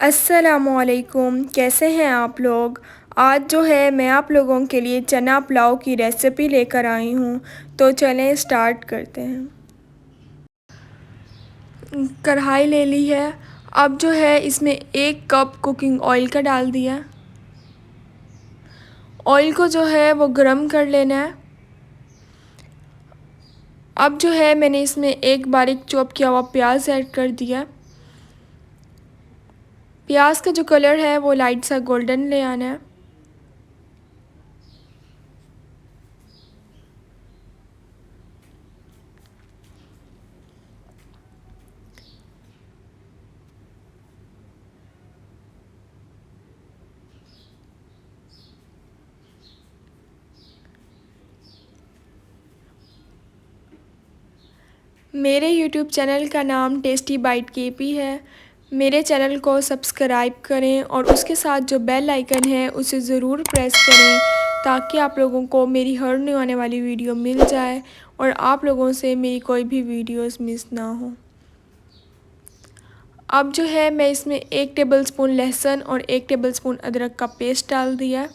अस्सलामुअलैकुम, कैसे हैं आप लोग। आज जो है मैं आप लोगों के लिए चना पुलाव की रेसिपी लेकर आई हूँ। तो चलें स्टार्ट करते हैं। कढ़ाई ले ली है। अब जो है इसमें 1 कप कुकिंग ऑयल का डाल दिया। ऑयल को जो है वो गरम कर लेना है। अब जो है मैंने इसमें एक बारीक चॉप किया हुआ प्याज ऐड कर दिया। प्याज का जो कलर है वो लाइट सा गोल्डन ले आना है। मेरे यूट्यूब चैनल का नाम टेस्टी बाइट केपी है। मेरे चैनल को सब्सक्राइब करें और उसके साथ जो बेल आइकन है उसे ज़रूर प्रेस करें ताकि आप लोगों को मेरी हर न्यू आने वाली वीडियो मिल जाए और आप लोगों से मेरी कोई भी वीडियोस मिस ना हो। अब जो है मैं इसमें 1 टेबलस्पून लहसुन और 1 टेबलस्पून अदरक का पेस्ट डाल दिया।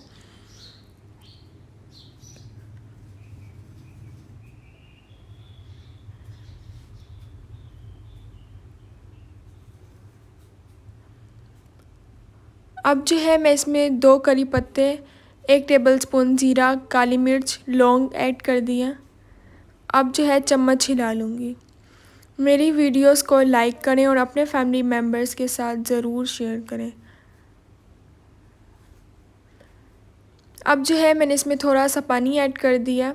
अब जो है मैं इसमें 2 करी पत्ते, 1 टेबलस्पून ज़ीरा, काली मिर्च, लौंग ऐड कर दिया। अब जो है चम्मच हिला लूँगी। मेरी वीडियोस को लाइक करें और अपने फैमिली मेम्बर्स के साथ ज़रूर शेयर करें। अब जो है मैंने इसमें थोड़ा सा पानी ऐड कर दिया।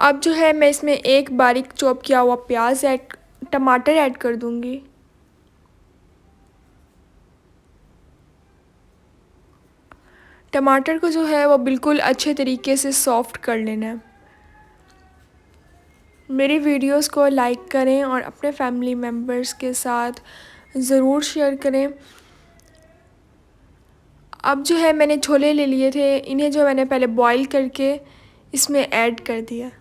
अब जो है मैं इसमें एक बारीक चॉप किया हुआ टमाटर ऐड कर दूँगी। टमाटर को जो है वो बिल्कुल अच्छे तरीके से सॉफ्ट कर लेना है। मेरी वीडियोस को लाइक करें और अपने फैमिली मेम्बर्स के साथ ज़रूर शेयर करें। अब जो है मैंने छोले ले लिए थे, इन्हें जो मैंने पहले बॉईल करके इसमें ऐड कर दिया।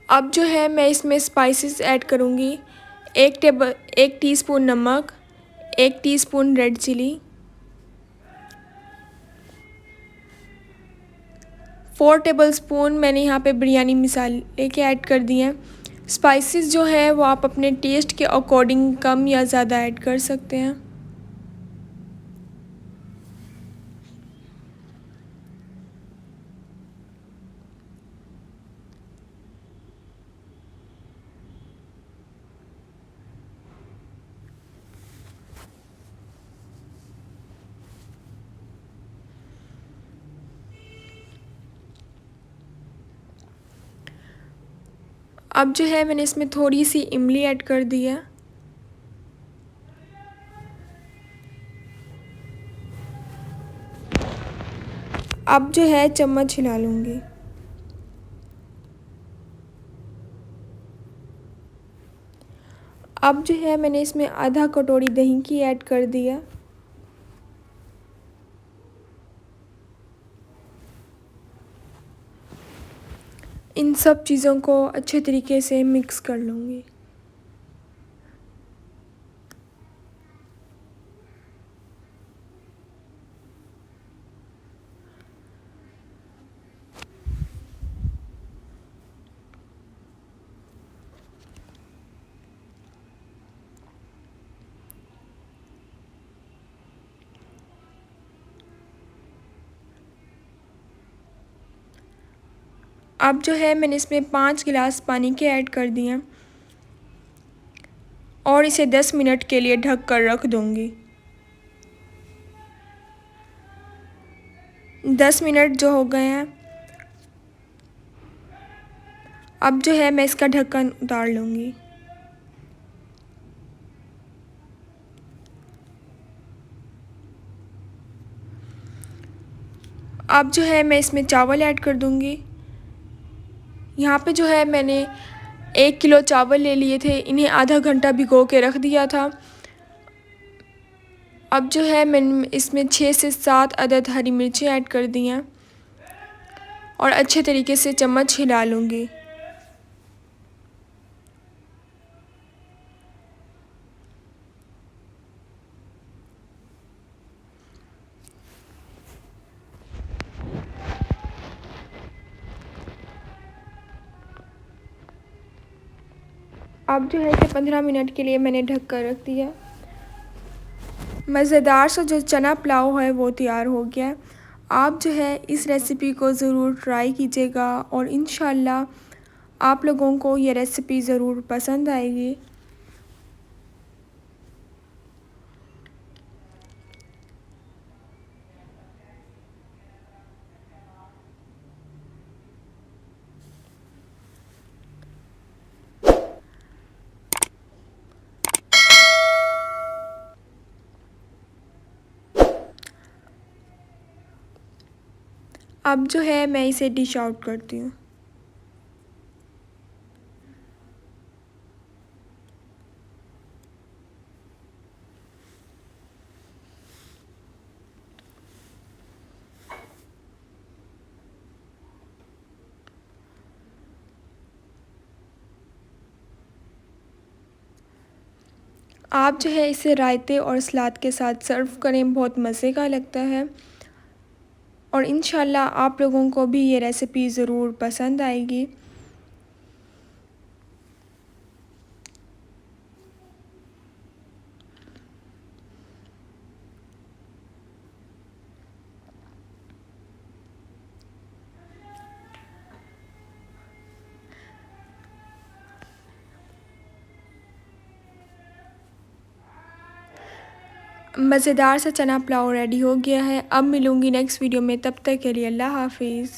अब जो है मैं इसमें स्पाइसेस ऐड करूँगी। 1 टीस्पून नमक, 1 टीस्पून रेड चिली, 4 टेबलस्पून मैंने यहाँ पे बिरयानी मसाले के ऐड कर दिए हैं। स्पाइसेस जो है वो आप अपने टेस्ट के अकॉर्डिंग कम या ज़्यादा ऐड कर सकते हैं। अब जो है मैंने इसमें थोड़ी सी इमली ऐड कर दी है। अब जो है चम्मच हिला लूँगी। अब जो है मैंने इसमें आधा कटोरी दही की ऐड कर दिया। इन सब चीज़ों को अच्छे तरीके से मिक्स कर लूँगी। अब जो है मैंने इसमें 5 गिलास पानी के ऐड कर दिए हैं और इसे 10 मिनट के लिए ढक कर रख दूँगी। 10 मिनट जो हो गए हैं, अब जो है मैं इसका ढक्कन उतार लूँगी। अब जो है मैं इसमें चावल ऐड कर दूँगी। यहाँ पे जो है मैंने 1 किलो चावल ले लिए थे, इन्हें आधा घंटा भिगो के रख दिया था। अब जो है मैंने इसमें 6 से 7 अदद हरी मिर्ची ऐड कर दी हैं और अच्छे तरीके से चम्मच हिला लूँगी। अब जो है इसे 15 मिनट के लिए मैंने ढक कर रख दिया। मज़ेदार सा जो चना पुलाव है वो तैयार हो गया है। आप जो है इस रेसिपी को ज़रूर ट्राई कीजिएगा और इंशाल्लाह आप लोगों को ये रेसिपी ज़रूर पसंद आएगी। अब जो है मैं इसे डिश आउट करती हूँ। आप जो है इसे रायते और सलाद के साथ सर्व करें, बहुत मज़े का लगता है और इंशाल्लाह आप लोगों को भी ये रेसिपी ज़रूर पसंद आएगी। मज़ेदार सा चना पुलाव रेडी हो गया है। अब मिलूँगी नेक्स्ट वीडियो में, तब तक के लिए अल्लाह हाफ़िज़।